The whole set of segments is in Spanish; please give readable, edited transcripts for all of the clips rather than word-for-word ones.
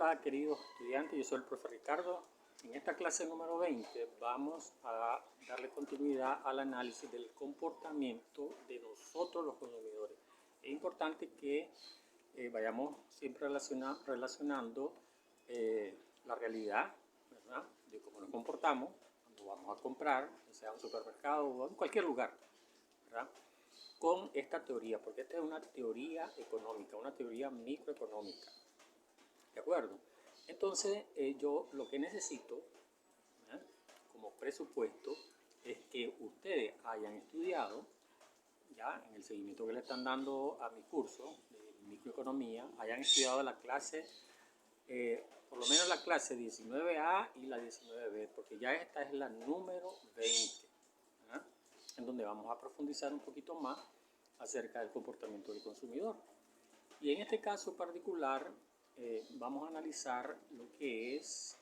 está, queridos estudiantes? Yo soy el profe Ricardo. En esta clase número 20 vamos a darle continuidad al análisis del comportamiento de nosotros los consumidores. Es importante que vayamos siempre relacionando la realidad, ¿verdad?, de cómo nos comportamos cuando vamos a comprar, sea en un supermercado o en cualquier lugar, ¿verdad?, con esta teoría, porque esta es una teoría económica, una teoría microeconómica. ¿De acuerdo? Entonces, yo lo que necesito, ¿eh?, como presupuesto, es que ustedes hayan estudiado, ya en el seguimiento que le están dando a mi curso de microeconomía, hayan estudiado la clase, por lo menos la clase 19A y la 19B, porque ya esta es la número 20, ¿eh?, en donde vamos a profundizar un poquito más acerca del comportamiento del consumidor. Y en este caso particular, vamos a analizar lo que es,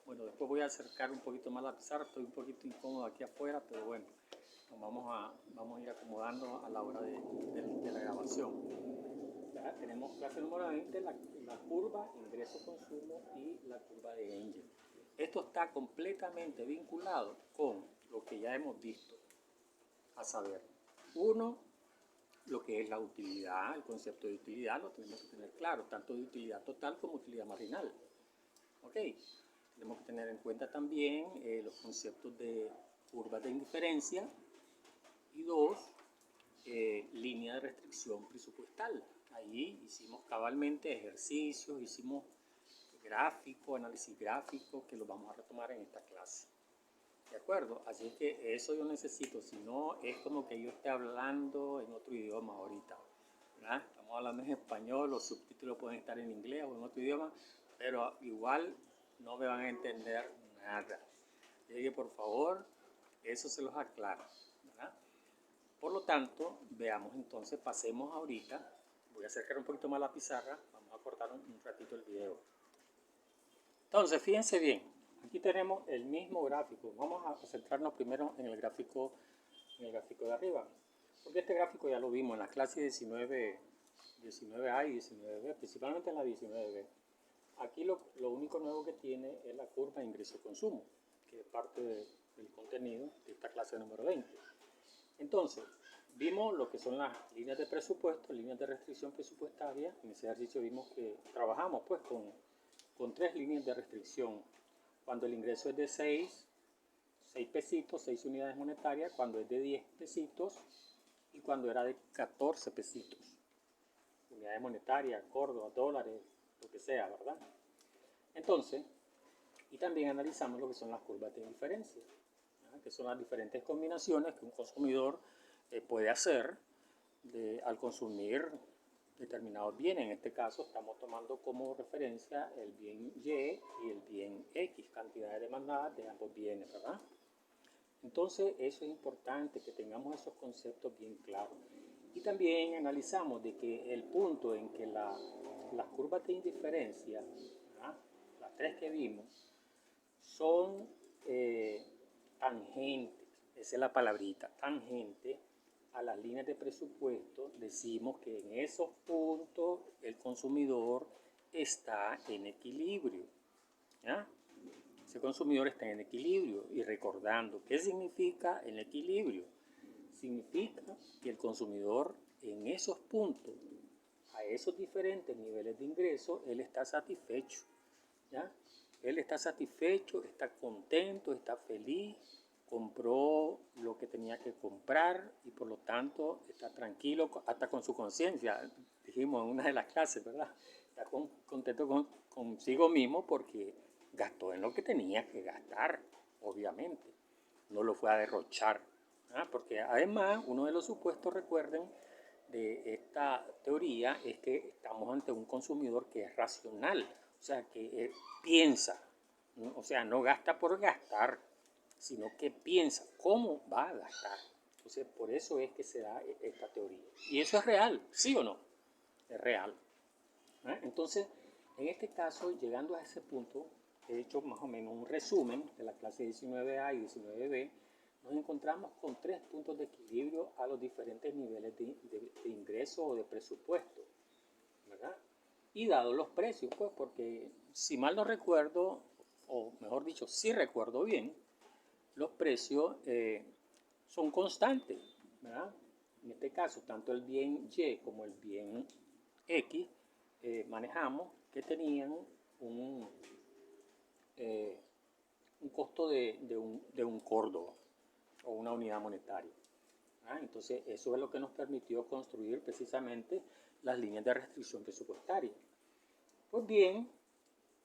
bueno, después voy a acercar un poquito más la pizarra, estoy un poquito incómodo aquí afuera, pero bueno, vamos a ir acomodando a la hora de la grabación. Ya tenemos clase número 20, la curva ingreso-consumo y la curva de Engel. Esto está completamente vinculado con lo que ya hemos visto, a saber, uno, lo que es la utilidad, el concepto de utilidad lo tenemos que tener claro, tanto de utilidad total como utilidad marginal. ¿Ok? Tenemos que tener en cuenta también los conceptos de curvas de indiferencia y dos, línea de restricción presupuestal. Ahí hicimos cabalmente ejercicios, hicimos gráfico, análisis gráfico, que lo vamos a retomar en esta clase. ¿De acuerdo? Así que eso yo necesito, si no es como que yo esté hablando en otro idioma ahorita, ¿verdad? Estamos hablando en español, los subtítulos pueden estar en inglés o en otro idioma, pero igual no me van a entender nada. Así que por favor, eso se los aclaro, ¿verdad? Por lo tanto, veamos entonces, pasemos ahorita, voy a acercar un poquito más la pizarra, vamos a cortar un ratito el video. Entonces, fíjense bien. Aquí tenemos el mismo gráfico. Vamos a centrarnos primero en el gráfico de arriba, porque este gráfico ya lo vimos en las clases 19A y 19B, principalmente en la 19B. Aquí lo único nuevo que tiene es la curva ingreso-consumo, que es parte del contenido de esta clase número 20. Entonces, vimos lo que son las líneas de presupuesto, líneas de restricción presupuestaria. En ese ejercicio vimos que trabajamos pues con tres líneas de restricción. Cuando el ingreso es de 6 pesitos, 6 unidades monetarias, cuando es de 10 pesitos y cuando era de 14 pesitos. Unidades monetarias, córdobas, dólares, lo que sea, ¿verdad? Entonces, y también analizamos lo que son las curvas de indiferencia, ¿verdad?, que son las diferentes combinaciones que un consumidor puede hacer al consumir determinados bienes. En este caso estamos tomando como referencia el bien Y y el bien X, cantidades demandadas de ambos bienes, ¿verdad? Entonces eso es importante, que tengamos esos conceptos bien claros. Y también analizamos de que el punto en que las curvas de indiferencia, ¿verdad?, las tres que vimos, son tangentes, esa es la palabrita, tangente a las líneas de presupuesto. Decimos que en esos puntos el consumidor está en equilibrio, ¿ya? Ese consumidor está en equilibrio. Y recordando, ¿qué significa el equilibrio? Significa que el consumidor en esos puntos, a esos diferentes niveles de ingreso, él está satisfecho, ¿ya? Él está satisfecho, está contento, está feliz, compró lo que tenía que comprar y por lo tanto está tranquilo, hasta con su conciencia, dijimos en una de las clases, ¿verdad? Está contento consigo mismo porque gastó en lo que tenía que gastar, obviamente. No lo fue a derrochar, ¿verdad? Porque además, uno de los supuestos, recuerden, de esta teoría es que estamos ante un consumidor que es racional, o sea, que piensa, ¿no? O sea, no gasta por gastar, sino que piensa cómo va a gastar. Entonces, por eso es que se da esta teoría. Y eso es real, ¿sí o no? Es real. Entonces, en este caso, llegando a ese punto, he hecho más o menos un resumen de la clase 19A y 19B. Nos encontramos con tres puntos de equilibrio a los diferentes niveles de ingreso o de presupuesto, ¿verdad? y dado los precios, pues porque si mal no recuerdo, o mejor dicho, si recuerdo bien, los precios son constantes, ¿verdad? En este caso, tanto el bien Y como el bien X manejamos que tenían un, eh, un costo de un córdoba o una unidad monetaria. Entonces, eso es lo que nos permitió construir precisamente las líneas de restricción presupuestaria. Pues bien,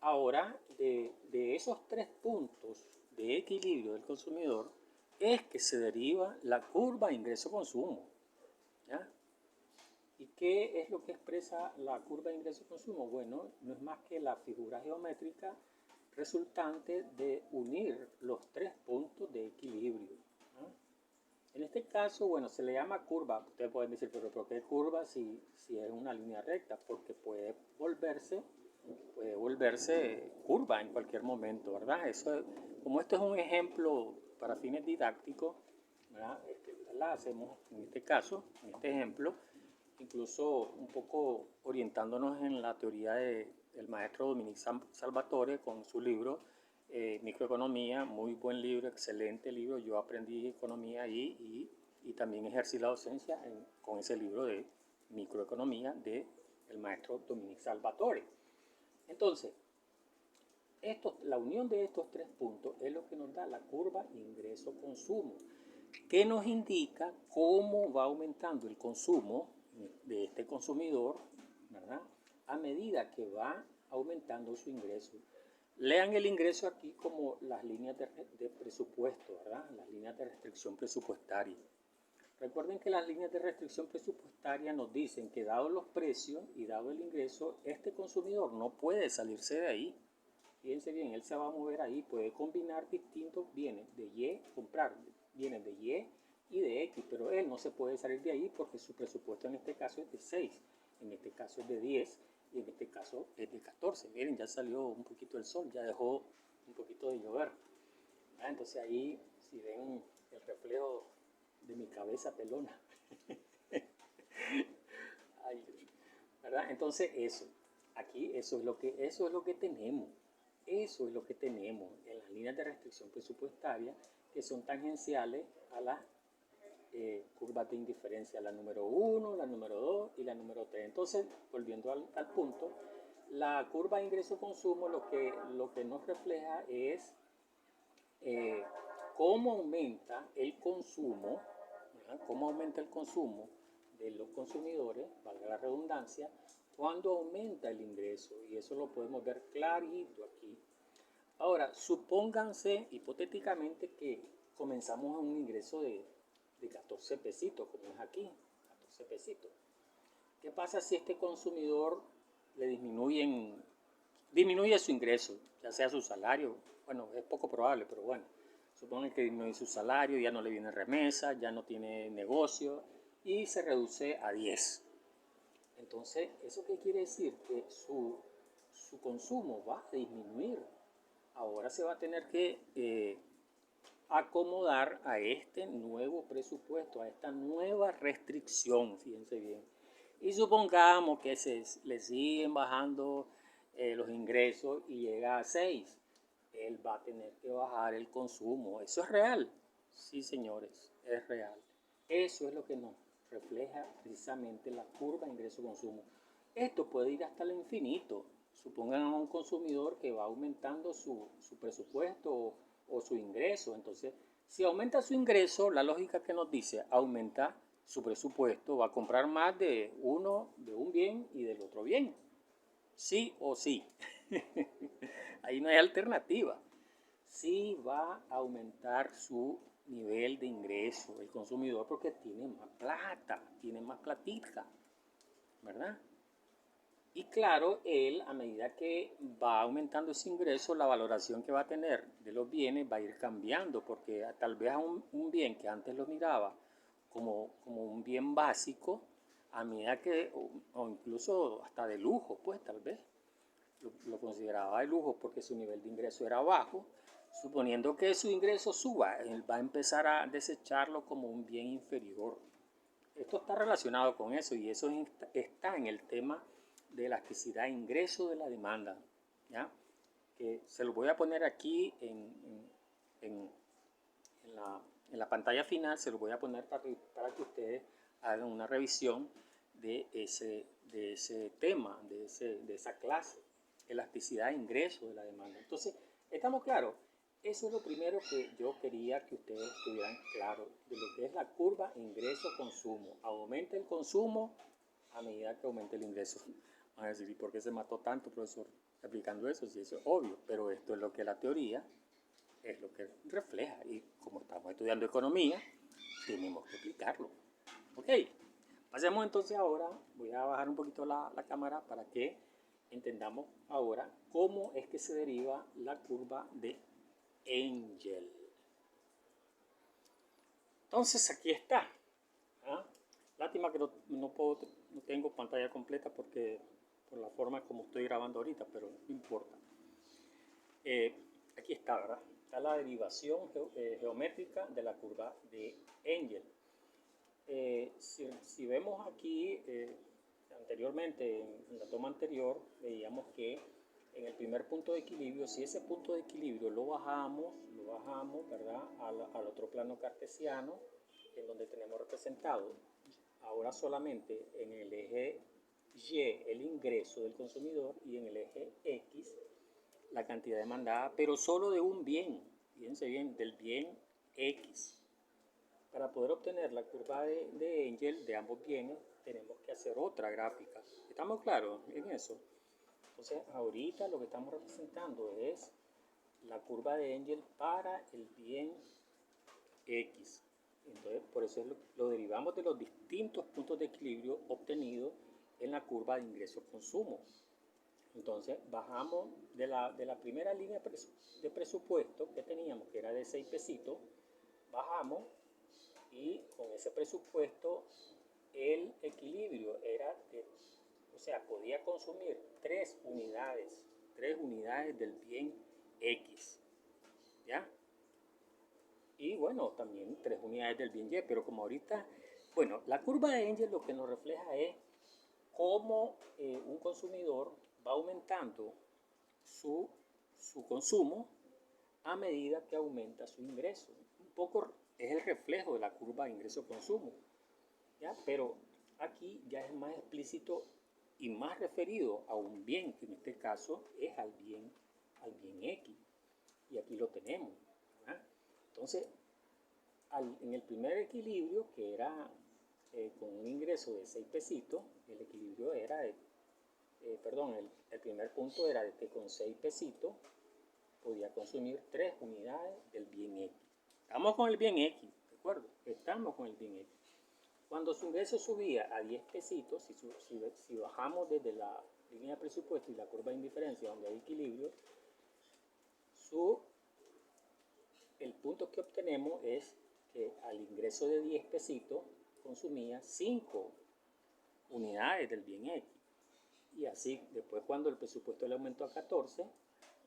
ahora de esos 3 puntos de equilibrio del consumidor es que se deriva la curva ingreso-consumo. ¿Ya? ¿Y qué es lo que expresa la curva de ingreso-consumo? Bueno, no es más que la figura geométrica resultante de unir los 3 puntos de equilibrio. En este caso, bueno, se le llama curva. Ustedes pueden decir, pero ¿por qué curva si es una línea recta? Porque puede volverse curva en cualquier momento, ¿verdad? Eso, como esto es un ejemplo para fines didácticos, ¿verdad? La hacemos en este caso, en este ejemplo, incluso un poco orientándonos en la teoría del maestro Dominique Salvatore con su libro Microeconomía, muy buen libro, excelente libro. Yo aprendí economía ahí y también ejercí la docencia con ese libro de Microeconomía del maestro Dominique Salvatore. Entonces, la unión de estos 3 puntos es lo que nos da la curva ingreso-consumo, que nos indica cómo va aumentando el consumo de este consumidor, ¿verdad? A medida que va aumentando su ingreso. Lean el ingreso aquí como las líneas de presupuesto, ¿verdad? Las líneas de restricción presupuestaria. Recuerden que las líneas de restricción presupuestaria nos dicen que dados los precios y dado el ingreso, este consumidor no puede salirse de ahí. Fíjense bien, él se va a mover ahí, puede combinar distintos bienes de Y, comprar bienes de Y y de X, pero él no se puede salir de ahí porque su presupuesto en este caso es de 6, en este caso es de 10 y en este caso es de 14. Miren, ya salió un poquito el sol, ya dejó un poquito de llover. Entonces ahí, si ven el reflejo de mi cabeza pelona. Ay, ¿verdad? Entonces eso, aquí eso es lo que tenemos. Eso es lo que tenemos en las líneas de restricción presupuestaria que son tangenciales a las curvas de indiferencia, la número 1, la número 2 y la número 3. Entonces, volviendo al punto, la curva de ingreso-consumo lo que nos refleja es cómo aumenta el consumo, ¿verdad? Cómo aumenta el consumo de los consumidores, valga la redundancia, cuando aumenta el ingreso. Y eso lo podemos ver clarito aquí. Ahora, supónganse hipotéticamente que comenzamos a un ingreso de 14 pesitos, como es aquí, 14 pesitos. ¿Qué pasa si este consumidor le disminuye su ingreso, ya sea su salario? Bueno, es poco probable, pero bueno, supongan que disminuye su salario, ya no le viene remesa, ya no tiene negocio y se reduce a 10. Entonces, ¿eso qué quiere decir? Que su consumo va a disminuir. Ahora se va a tener que acomodar a este nuevo presupuesto, a esta nueva restricción, fíjense bien. Y supongamos que le siguen bajando los ingresos y llega a 6. Él va a tener que bajar el consumo. ¿Eso es real? Sí, señores, es real. Eso es lo que nos refleja precisamente la curva ingreso-consumo. Esto puede ir hasta el infinito. Supongan a un consumidor que va aumentando su presupuesto o su ingreso. Entonces, si aumenta su ingreso, la lógica que nos dice aumenta su presupuesto, va a comprar más de un bien y del otro bien. Sí o sí. Ahí no hay alternativa. Sí va a aumentar su nivel de ingreso el consumidor porque tiene más plata, tiene más platica, ¿verdad? Y claro, él a medida que va aumentando ese ingreso, la valoración que va a tener de los bienes va a ir cambiando, porque tal vez a un bien que antes lo miraba como un bien básico, a medida que, o incluso hasta de lujo, pues tal vez, lo consideraba de lujo porque su nivel de ingreso era bajo, suponiendo que su ingreso suba, él va a empezar a desecharlo como un bien inferior. Esto está relacionado con eso y eso está en el tema de elasticidad e ingreso de la demanda, ¿ya? Que se lo voy a poner aquí en la pantalla final, se lo voy a poner para que ustedes hagan una revisión de ese tema, de esa clase, elasticidad e ingreso de la demanda. Entonces, ¿estamos claros? Eso es lo primero que yo quería que ustedes estuvieran claros de lo que es la curva ingreso-consumo. Aumenta el consumo a medida que aumenta el ingreso. Van a decir, ¿y por qué se mató tanto, profesor, aplicando eso? Si eso es obvio, pero esto es lo que la teoría es lo que refleja. Y como estamos estudiando economía, tenemos que explicarlo. Ok, pasemos entonces ahora, voy a bajar un poquito la cámara para que entendamos ahora cómo es que se deriva la curva de Engel. Entonces aquí está. ¿Ah? Lástima que no tengo pantalla completa porque por la forma como estoy grabando ahorita, pero no importa. Aquí está, ¿verdad? Está la derivación geométrica de la curva de Engel. Si vemos aquí, anteriormente, en la toma anterior, veíamos que en el primer punto de equilibrio, si ese punto de equilibrio lo bajamos, ¿verdad? Al otro plano cartesiano, en donde tenemos representado ahora solamente en el eje Y el ingreso del consumidor y en el eje X la cantidad demandada, pero solo de un bien, fíjense bien, del bien X. Para poder obtener la curva de Engel de ambos bienes, tenemos que hacer otra gráfica. ¿Estamos claros en eso? Entonces, ahorita lo que estamos representando es la curva de Engel para el bien X. Entonces, por eso lo derivamos de los distintos puntos de equilibrio obtenidos en la curva de ingreso-consumo. Entonces, bajamos de la primera línea de presupuesto que teníamos, que era de 6 pesitos, bajamos y con ese presupuesto el equilibrio era o sea, podía consumir 3 unidades del bien X, ¿ya? Y bueno, también 3 unidades del bien Y, pero como ahorita, bueno, la curva de Engel lo que nos refleja es cómo un consumidor va aumentando su consumo a medida que aumenta su ingreso. Un poco es el reflejo de la curva de ingreso-consumo, ¿ya? Pero aquí ya es más explícito y más referido a un bien, que en este caso es al bien X. Y aquí lo tenemos, ¿verdad? Entonces, en el primer equilibrio, que era con un ingreso de 6 pesitos, el equilibrio era el primer punto era de que con 6 pesitos podía consumir 3 unidades del bien X. Estamos con el bien X, ¿de acuerdo? Estamos con el bien X. Cuando su ingreso subía a 10 pesitos, si bajamos desde la línea de presupuesto y la curva de indiferencia donde hay equilibrio, el punto que obtenemos es que al ingreso de 10 pesitos consumía 5 unidades del bien X. Y así, después cuando el presupuesto le aumentó a 14,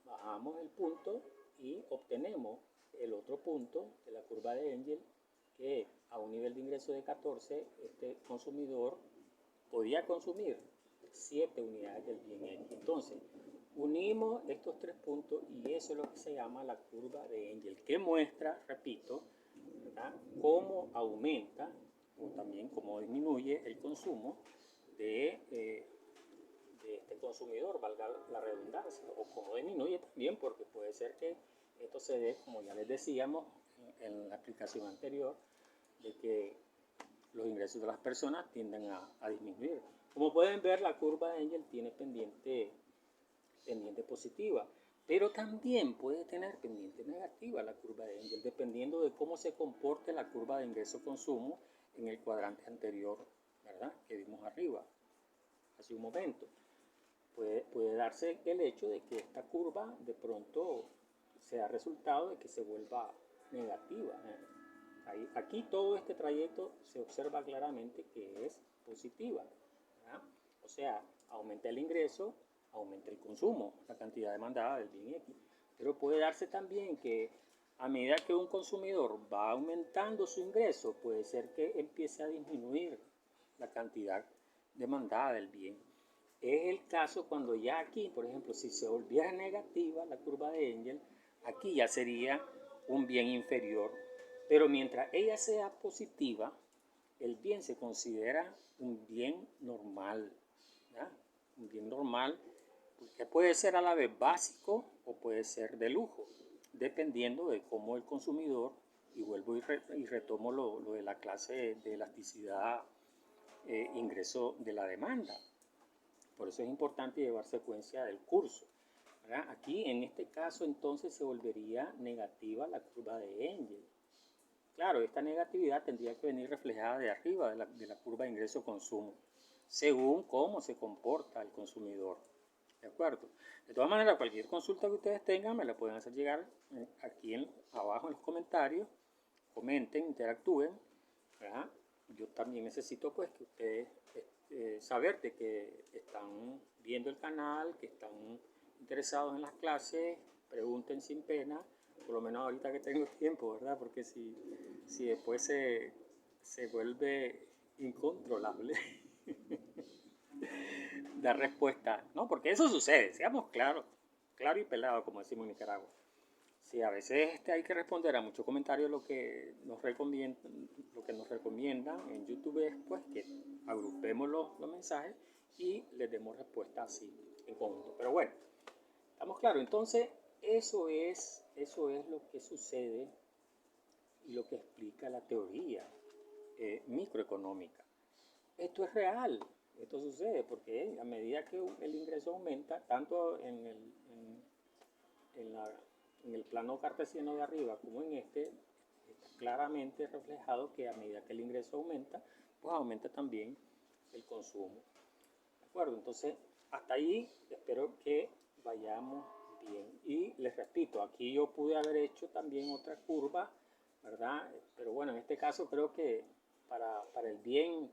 bajamos el punto y obtenemos el otro punto de la curva de Engel, que a un nivel de ingreso de 14, este consumidor podía consumir 7 unidades del bien X. Entonces, unimos estos 3 puntos y eso es lo que se llama la curva de Engel, que muestra, repito, ¿verdad?, cómo aumenta o también cómo disminuye el consumo de este consumidor, valga la redundancia, o cómo disminuye también, porque puede ser que esto se dé, como ya les decíamos en la explicación anterior, de que los ingresos de las personas tienden a disminuir. Como pueden ver, la curva de Engel tiene pendiente positiva, pero también puede tener pendiente negativa la curva de Engel, dependiendo de cómo se comporte la curva de ingreso-consumo en el cuadrante anterior, ¿verdad?, que vimos arriba hace un momento. Puede darse el hecho de que esta curva de pronto sea resultado de que se vuelva negativa. Aquí todo este trayecto se observa claramente que es positiva, ¿verdad? O sea, aumenta el ingreso, aumenta el consumo, la cantidad demandada del bien X. Pero puede darse también que a medida que un consumidor va aumentando su ingreso, puede ser que empiece a disminuir la cantidad demandada del bien es el caso cuando ya aquí, por ejemplo, si se volviera negativa la curva de Engel, aquí ya sería un bien inferior. Pero mientras ella sea positiva, el bien se considera un bien normal. ¿Ya? Un bien normal, que puede ser a la vez básico o puede ser de lujo, dependiendo de cómo el consumidor, y vuelvo y retomo lo de la clase de elasticidad ingreso de la demanda. Por eso es importante llevar secuencia del curso. ¿Verdad? Aquí en este caso entonces se volvería negativa la curva de Engel. Claro, esta negatividad tendría que venir reflejada de arriba de la curva de ingreso-consumo, según cómo se comporta el consumidor. ¿De acuerdo? De todas maneras, cualquier consulta que ustedes tengan me la pueden hacer llegar aquí abajo en los comentarios. Comenten, interactúen. ¿Verdad? Yo también necesito pues que ustedes saber de que están viendo el canal, que están interesados en las clases, pregunten sin pena, por lo menos ahorita que tengo tiempo, ¿verdad? Porque si después se vuelve incontrolable dar respuesta, ¿no? Porque eso sucede, seamos claros, claro y pelado, como decimos en Nicaragua. Sí, a veces hay que responder a muchos comentarios. Lo que nos recomiendan en YouTube es pues que agrupemos los mensajes y les demos respuesta así en conjunto. Pero bueno, estamos claros. Entonces, eso es lo que sucede y lo que explica la teoría microeconómica. Esto es real, esto sucede porque a medida que el ingreso aumenta, tanto en el plano cartesiano de arriba como en este, está claramente reflejado que a medida que el ingreso aumenta, pues aumenta también el consumo. ¿De acuerdo? Entonces, hasta ahí espero que vayamos bien. Y les repito, aquí yo pude haber hecho también otra curva, ¿verdad? Pero bueno, en este caso creo que para el bien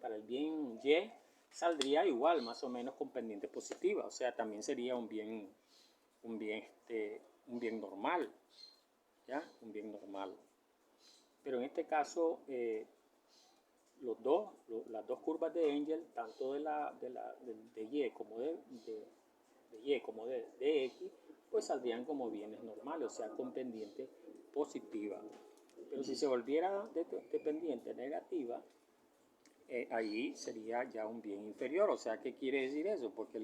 Y saldría igual, más o menos con pendiente positiva. O sea, también sería un bien normal, ¿ya? Un bien normal. Pero en este caso, las dos curvas de Engel, tanto de Y como de Y como de X, pues saldrían como bienes normales, o sea, con pendiente positiva. Pero si se volviera de pendiente negativa, ahí sería ya un bien inferior. O sea, ¿qué quiere decir eso? Porque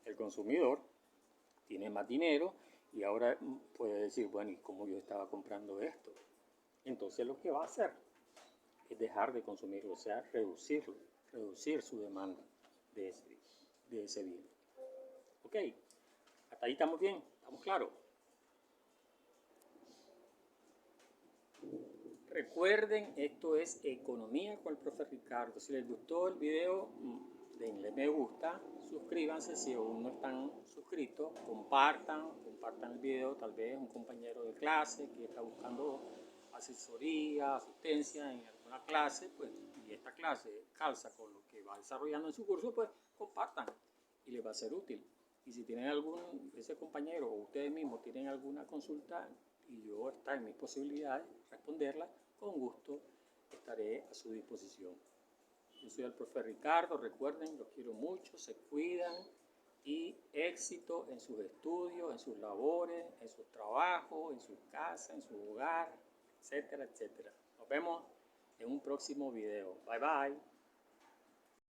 el consumidor tiene más dinero y ahora puede decir, bueno, ¿y cómo yo estaba comprando esto? Entonces lo que va a hacer es dejar de consumirlo, o sea, reducir su demanda de ese bien. ¿Ok? Hasta ahí estamos bien, estamos claros. Recuerden, esto es Economía con el profe Ricardo. Si les gustó el video, denle me gusta, suscríbanse si aún no están suscritos, compartan el video, tal vez un compañero de clase que está buscando asesoría, asistencia en alguna clase, pues, y esta clase calza con lo que va desarrollando en su curso, pues compartan y les va a ser útil. Y si tienen ese compañero o ustedes mismos tienen alguna consulta y yo está en mis posibilidades responderla, con gusto estaré a su disposición. Yo soy el profe Ricardo, recuerden, los quiero mucho, se cuidan y éxito en sus estudios, en sus labores, en sus trabajos, en sus casas, en su hogar, etcétera, etcétera. Nos vemos en un próximo video. Bye bye.